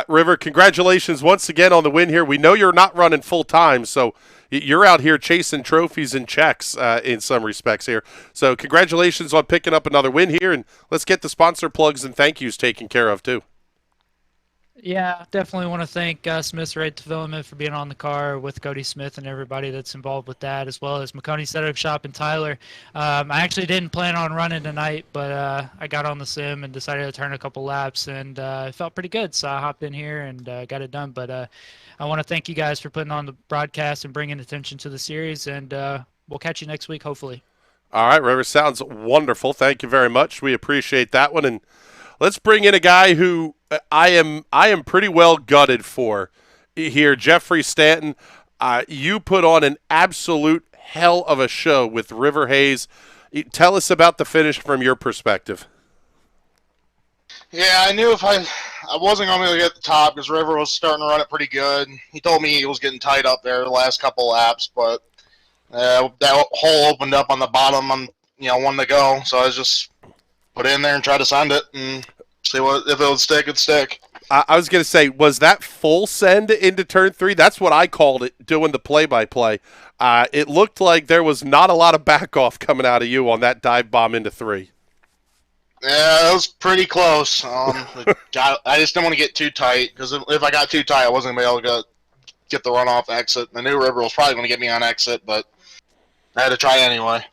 River, congratulations once again on the win here. We know you're not running full time, so you're out here chasing trophies and checks in some respects here. So congratulations on picking up another win here, and let's get the sponsor plugs and thank yous taken care of too. Yeah, definitely want to thank Smith's Raid Development for being on the car with Cody Smith and everybody that's involved with that, as well as McConey Setup Shop and Tyler. I actually didn't plan on running tonight, but I got on the sim and decided to turn a couple laps, and it felt pretty good, so I hopped in here and got it done. But I want to thank you guys for putting on the broadcast and bringing attention to the series, and we'll catch you next week, hopefully. All right, River, sounds wonderful. Thank you very much. We appreciate that one, and let's bring in a guy who I am pretty well gutted for here, Jeffrey Stanton. You put on an absolute hell of a show with River Hayes. Tell us about the finish from your perspective. Yeah, I knew if I wasn't going to be able to get the top because River was starting to run it pretty good. He told me he was getting tight up there the last couple laps, but that hole opened up on the bottom on one to go, so I was just put it in there and try to send it and see if it would stick, it'd stick. I was going to say, was that full send into turn 3? That's what I called it, doing the play-by-play. It looked like there was not a lot of back-off coming out of you on that dive bomb into 3. Yeah, it was pretty close. I just didn't want to get too tight, because if I got too tight, I wasn't going to be able to get the runoff exit. The new River was probably going to get me on exit, but I had to try anyway.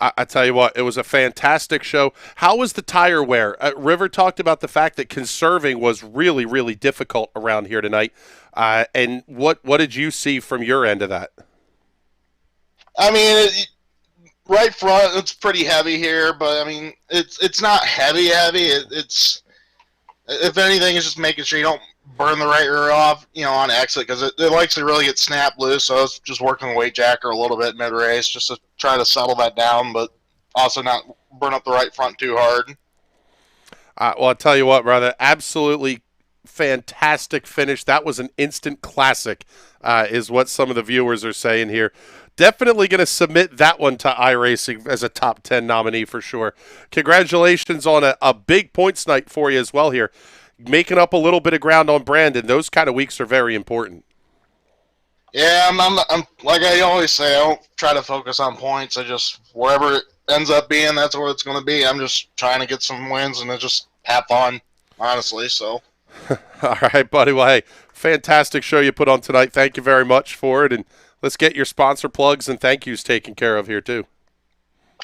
I tell you what, it was a fantastic show. How was the tire wear? River talked about the fact that conserving was really, really difficult around here tonight. And what did you see from your end of that? I mean, right front, it's pretty heavy here, but I mean, it's not heavy. It's if anything, it's just making sure you don't burn the right rear off, on exit, because it likes to really get snapped loose. So I was just working the weight jacker a little bit mid-race just to try to settle that down, but also not burn up the right front too hard. Well, I'll tell you what, brother, absolutely fantastic finish. That was an instant classic, is what some of the viewers are saying here. Definitely going to submit that one to iRacing as a top 10 nominee for sure. Congratulations on a big points night for you as well here. Making up a little bit of ground on Brandon. Those kind of weeks are very important. Yeah, I'm like I always say, I don't try to focus on points. I just, wherever it ends up being, that's where it's going to be. I'm just trying to get some wins and just have fun, honestly. So. All right, buddy. Well, hey, fantastic show you put on tonight. Thank you very much for it. And let's get your sponsor plugs and thank yous taken care of here, too.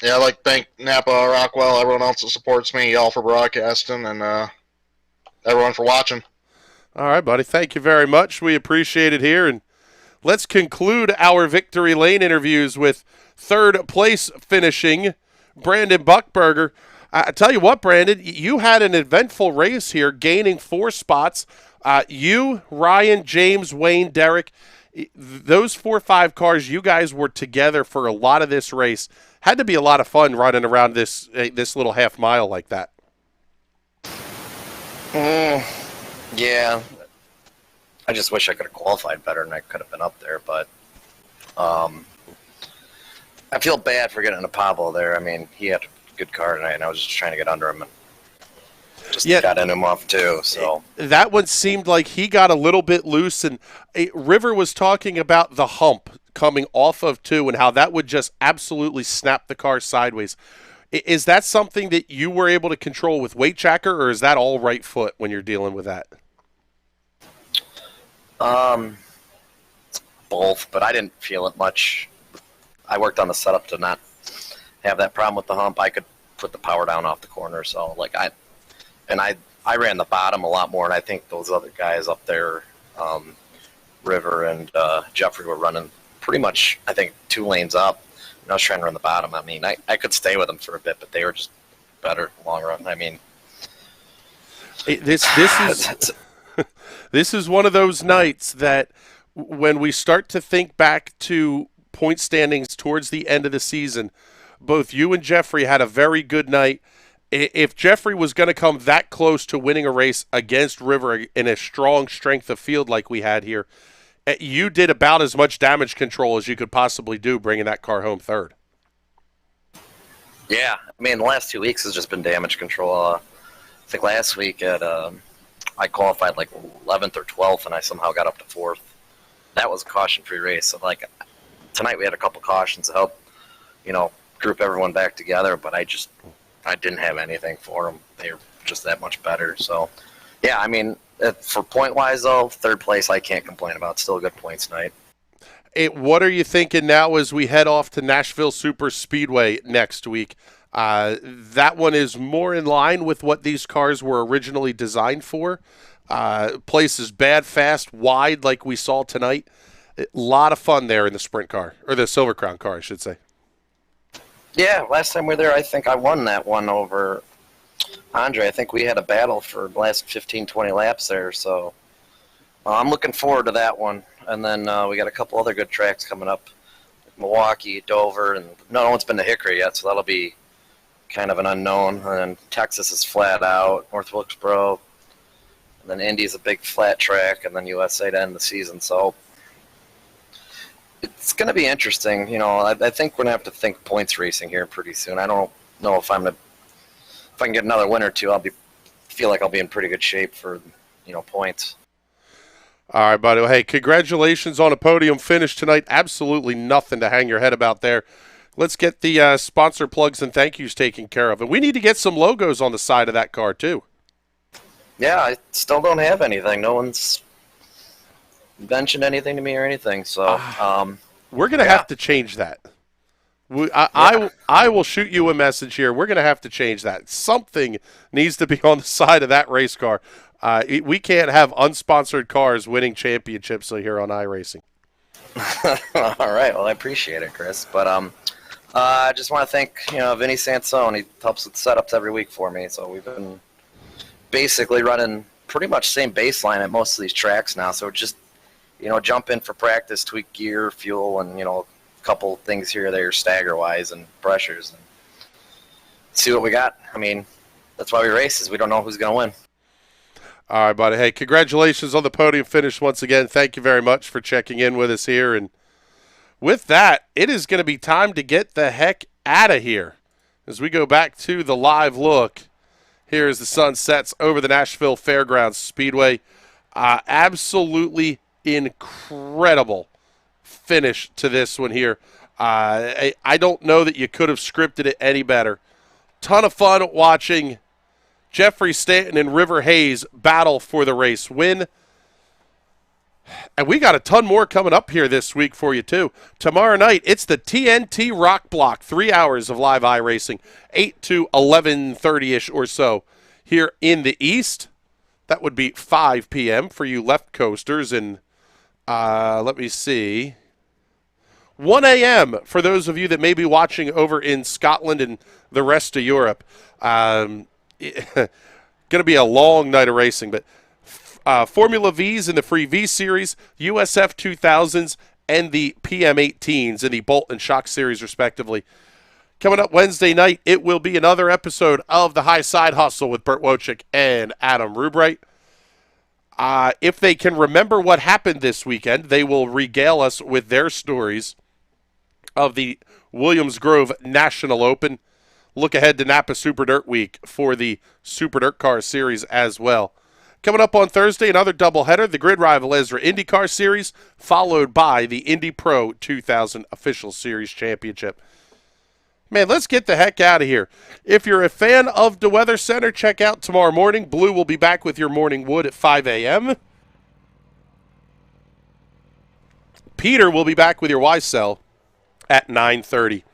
Yeah, I'd like to thank Napa, Rockwell, everyone else that supports me, y'all for broadcasting, and everyone for watching. All right, buddy. Thank you very much. We appreciate it here. And let's conclude our Victory Lane interviews with third place finishing Brandon Buckberger. I tell you what, Brandon, you had an eventful race here, gaining 4 spots. You, Ryan, James, Wayne, Derek, those 4 or 5 cars, you guys were together for a lot of this race. Had to be a lot of fun running around this little half mile like that. Yeah, I just wish I could have qualified better and I could have been up there, but I feel bad for getting a Pablo there. I mean, he had a good car tonight, and I was just trying to get under him and just got into him off too. So that one seemed like he got a little bit loose, and River was talking about the hump coming off of 2 and how that would just absolutely snap the car sideways. Is that something that you were able to control with weight tracker, or is that all right foot when you're dealing with that? Both, but I didn't feel it much. I worked on the setup to not have that problem with the hump. I could put the power down off the corner, so I ran the bottom a lot more, and I think those other guys up there, River and Jeffrey, were running pretty much, I think, 2 lanes up. And I was trying to run the bottom. I mean, I could stay with them for a bit, but they were just better long run. I mean, this is this is one of those nights that when we start to think back to point standings towards the end of the season, both you and Jeffrey had a very good night. If Jeffrey was going to come that close to winning a race against River in a strong strength of field like we had here, you did about as much damage control as you could possibly do bringing that car home third. Yeah, I mean, the last 2 weeks has just been damage control. I think last week I qualified like 11th or 12th, and I somehow got up to 4th. That was a caution-free race. So, tonight we had a couple cautions to help, group everyone back together, but I didn't have anything for them. They were just that much better. So, yeah, I mean, for point-wise, though, 3rd place I can't complain about. Still a good points night. What are you thinking now as we head off to Nashville Super Speedway next week? That one is more in line with what these cars were originally designed for. Place is bad, fast, wide like we saw tonight. A lot of fun there in the sprint car, or the Silver Crown car, I should say. Yeah, last time we were there, I think I won that one over Andre. I think we had a battle for the last 15, 20 laps there, so I'm looking forward to that one. And then we got a couple other good tracks coming up, Milwaukee, Dover, and no one's been to Hickory yet, so that'll be kind of an unknown. And then Texas is flat out, North Wilkesboro, and then Indy's a big flat track, and then USA to end the season. So it's going to be interesting. I think we're going to have to think points racing here pretty soon. I don't know if I can get another win or two, feel like I'll be in pretty good shape for, points. All right, buddy. Well, hey, congratulations on a podium finish tonight. Absolutely nothing to hang your head about there. Let's get the sponsor plugs and thank yous taken care of. And we need to get some logos on the side of that car, too. Yeah, I still don't have anything. No one's mentioned anything to me or anything. So we're going to have to change that. I will shoot you a message here. We're going to have to change that. Something needs to be on the side of that race car. We can't have unsponsored cars winning championships here on iRacing. All right. Well, I appreciate it, Chris. But I just want to thank Vinny Sansone. He helps with setups every week for me. So we've been basically running pretty much same baseline at most of these tracks now. So just jump in for practice, tweak gear, fuel, and a couple things here or there, stagger wise and pressures, and see what we got. I mean, that's why we race, is we don't know who's going to win. All right, buddy. Hey, congratulations on the podium finish once again. Thank you very much for checking in with us here. And with that, it is going to be time to get the heck out of here as we go back to the live look. Here as the sun sets over the Nashville Fairgrounds Speedway. Absolutely incredible finish to this one here. I don't know that you could have scripted it any better. Ton of fun watching Jeffrey Stanton and River Hayes battle for the race win. And we got a ton more coming up here this week for you, too. Tomorrow night, it's the TNT Rock Block, 3 hours of live iRacing, 8 to 11:30-ish or so here in the East. That would be 5 p.m. for you left coasters. And let me see, 1 a.m. for those of you that may be watching over in Scotland and the rest of Europe. Going to be a long night of racing, but Formula V's in the Free V Series, USF 2000s, and the PM18s in the Bolt and Shock Series, respectively. Coming up Wednesday night, it will be another episode of the High Side Hustle with Bert Wojcik and Adam Rubright. If they can remember what happened this weekend, they will regale us with their stories of the Williams Grove National Open. Look ahead to Napa Super Dirt Week for the Super Dirt Car Series as well. Coming up on Thursday, another doubleheader, the Grid Rival Ezra IndyCar Series, followed by the Indy Pro 2000 Official Series Championship. Man, let's get the heck out of here. If you're a fan of the Weather Center, check out tomorrow morning. Blue will be back with your morning wood at 5 a.m. Peter will be back with your Y-Cell at 9:30.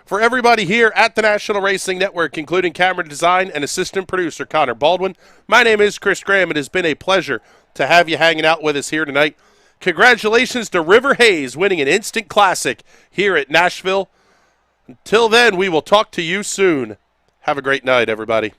For everybody here at the National Racing Network, including camera design and assistant producer Connor Baldwin, my name is Chris Graham. It has been a pleasure to have you hanging out with us here tonight. Congratulations to River Hayes winning an instant classic here at Nashville. Until then, we will talk to you soon. Have a great night, everybody.